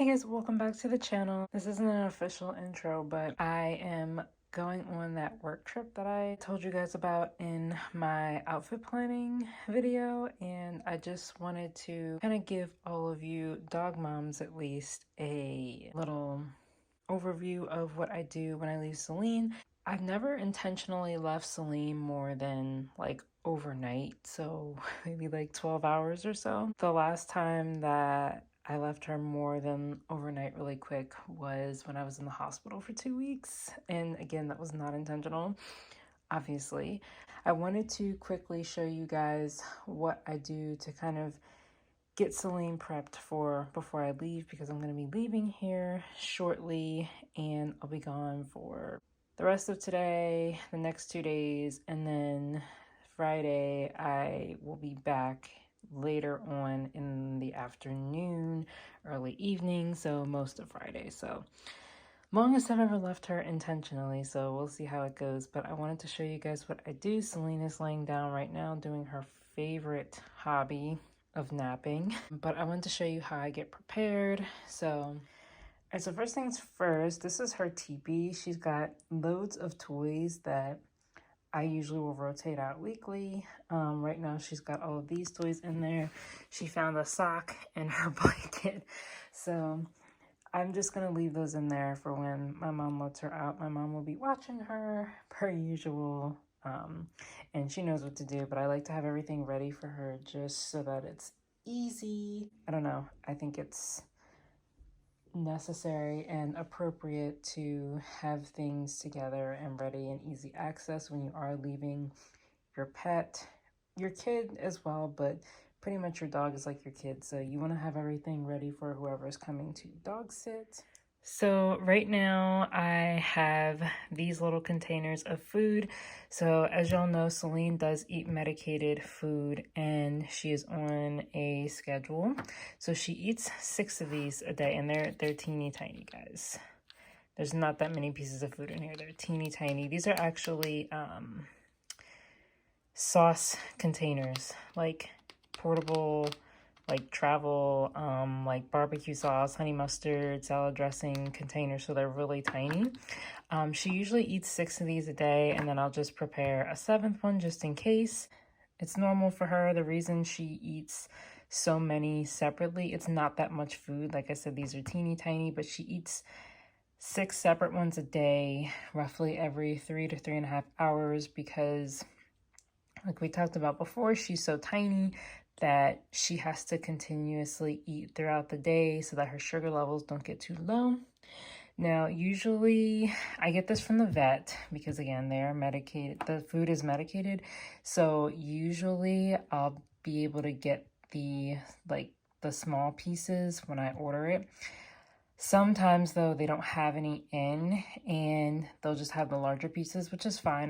Hey guys, welcome back to the channel. This isn't an official intro, but I am going on that work trip that I told you guys about in my outfit planning video, and I just wanted to kind of give all of you dog moms at least a little overview of what I do when I leave Céline. I've never intentionally left Céline more than like overnight, so maybe like 12 hours or so. The last time that I left her more than overnight really quick was when I was in the hospital for 2 weeks. And again, that was not intentional, obviously. I wanted to quickly show you guys what I do to kind of get Céline prepped for before I leave, because I'm going to be leaving here shortly and I'll be gone for the rest of today, the next 2 days, and then Friday I will be back later on in the afternoon, early evening, so most of Friday. So longest I've ever left her intentionally, so we'll see how it goes. But I wanted to show you guys what I do. Céline is laying down right now doing her favorite hobby of napping, but I wanted to show you how I get prepared. So first things first, this is her teepee. She's got loads of toys that I usually will rotate out weekly. Right now she's got all of these toys in there. She found a sock in her blanket, so I'm just gonna leave those in there for when my mom lets her out. My mom will be watching her per usual, and she knows what to do, but I like to have everything ready for her just so that it's easy. I don't know, I think it's necessary and appropriate to have things together and ready and easy access when you are leaving your pet, your kid as well, but pretty much your dog is like your kid, so you want to have everything ready for whoever's coming to dog sit. So right now I have these little containers of food. So as y'all know, Céline does eat medicated food and she is on a schedule. So she eats 6 of these a day, and they're teeny tiny, guys. There's not that many pieces of food in here. They're teeny tiny. These are actually sauce containers, like portable, like travel, like barbecue sauce, honey mustard, salad dressing containers, so they're really tiny. She usually eats 6 of these a day, and then I'll just prepare a 7th one just in case. It's normal for her. The reason she eats so many separately, it's not that much food. Like I said, these are teeny tiny, but she eats 6 separate ones a day, roughly every 3 to 3.5 hours, because like we talked about before, she's so tiny that she has to continuously eat throughout the day so that her sugar levels don't get too low. Now, usually I get this from the vet because, again, they are medicated. The food is medicated. So usually I'll be able to get the small pieces when I order it. Sometimes, though, they don't have any in, and they'll just have the larger pieces, which is fine.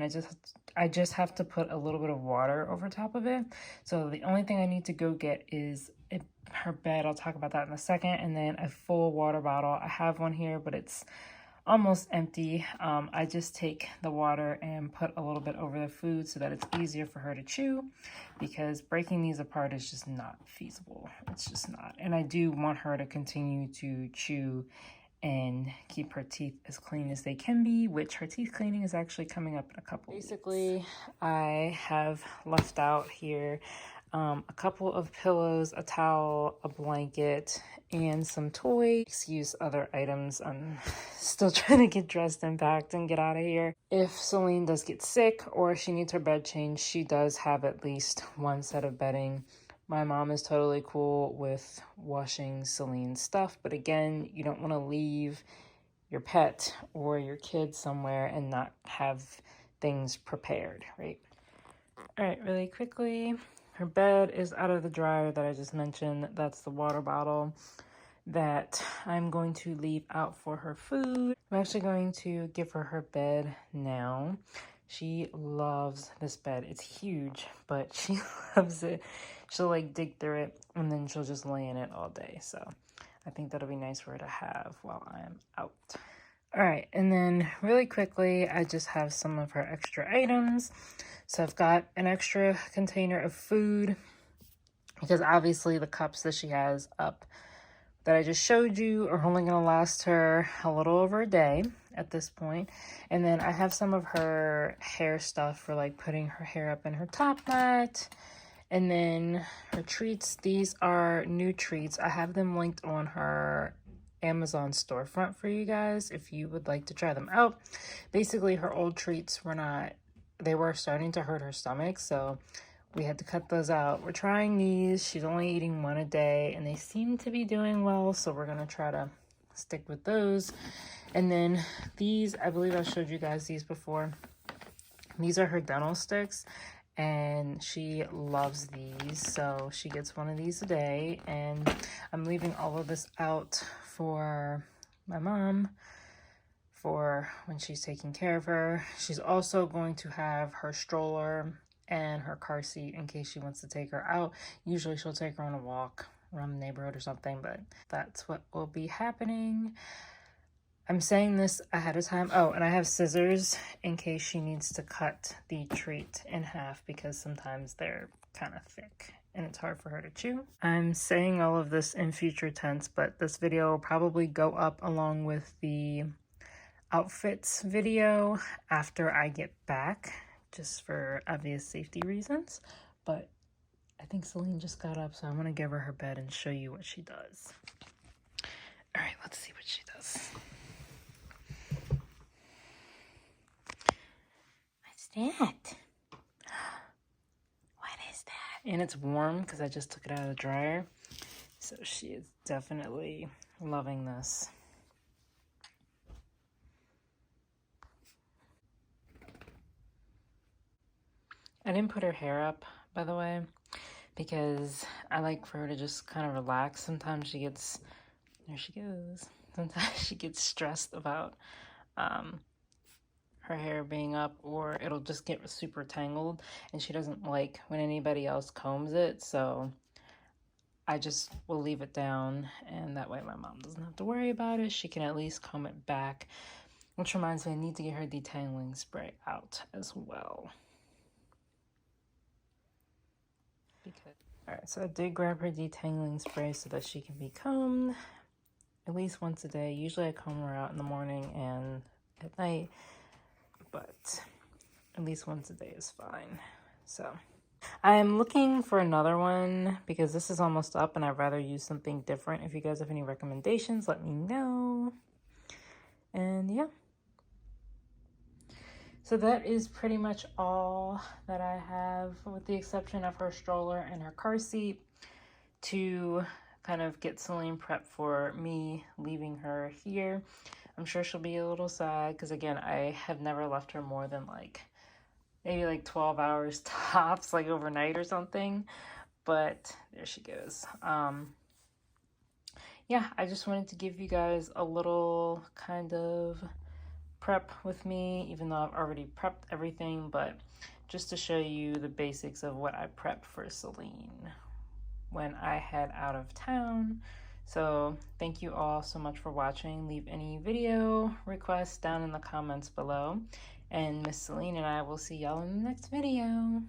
I just have to put a little bit of water over top of it. So the only thing I need to go get is her bed. I'll talk about that in a second. And then a full water bottle. I have one here, but it's almost empty. I just take the water and put a little bit over the food so that it's easier for her to chew, because breaking these apart is just not feasible. It's just not. And I do want her to continue to chew and keep her teeth as clean as they can be, which her teeth cleaning is actually coming up in a couple weeks. Basically, I have left out here a couple of pillows, a towel, a blanket, and some toys. Excuse other items. I'm still trying to get dressed and packed and get out of here. If Céline does get sick or she needs her bed changed, she does have at least one set of bedding. My mom is totally cool with washing Céline's stuff, but again, you don't want to leave your pet or your kid somewhere and not have things prepared, right? All right, really quickly, her bed is out of the dryer that I just mentioned. That's the water bottle that I'm going to leave out for her food. I'm actually going to give her her bed now. She loves this bed. It's huge, but she loves it. She'll like dig through it and then she'll just lay in it all day. So I think that'll be nice for her to have while I'm out. All right, and then really quickly, I just have some of her extra items. So I've got an extra container of food, because obviously the cups that she has up that I just showed you are only going to last her a little over a day at this point. And then I have some of her hair stuff for like putting her hair up in her top knot. And then her treats, these are new treats. I have them linked on her Amazon storefront for you guys if you would like to try them out. Basically, her old treats they were starting to hurt her stomach, so we had to cut those out. We're trying these. She's only eating one a day, and they seem to be doing well, so we're going to try to stick with those. And then these, I believe I showed you guys these before. These are her dental sticks, and she loves these, so she gets one of these a day. And I'm leaving all of this out for my mom for when she's taking care of her. She's also going to have her stroller and her car seat in case she wants to take her out. Usually she'll take her on a walk around the neighborhood or something, but that's what will be happening. I'm saying this ahead of time. Oh, and I have scissors in case she needs to cut the treat in half because sometimes they're kind of thick and it's hard for her to chew. I'm saying all of this in future tense, but this video will probably go up along with the outfits video after I get back, just for obvious safety reasons. But I think Céline just got up, so I want to give her her bed and show you what she does. All right, let's see what she does. What's that? What is that? And it's warm because I just took it out of the dryer. So she is definitely loving this. I didn't put her hair up, by the way, because I like for her to just kind of relax. Sometimes she gets, there she goes. Sometimes she gets stressed about her hair being up, or it'll just get super tangled, and she doesn't like when anybody else combs it, so I just will leave it down, and that way my mom doesn't have to worry about it. She can at least comb it back, which reminds me I need to get her detangling spray out as well. All right, so I did grab her detangling spray so that she can be combed at least once a day. Usually I comb her out in the morning and at night, but at least once a day is fine. So I am looking for another one because this is almost up and I'd rather use something different. If you guys have any recommendations, let me know. And yeah. So that is pretty much all that I have, with the exception of her stroller and her car seat, to kind of get Céline prepped for me leaving her here. I'm sure she'll be a little sad because, again, I have never left her more than maybe 12 hours tops, like overnight or something. But there she goes. Yeah, I just wanted to give you guys a little kind of prep with me, even though I've already prepped everything, but just to show you the basics of what I prepped for Céline when I head out of town. So thank you all so much for watching. Leave any video requests down in the comments below, and Miss Céline and I will see y'all in the next video.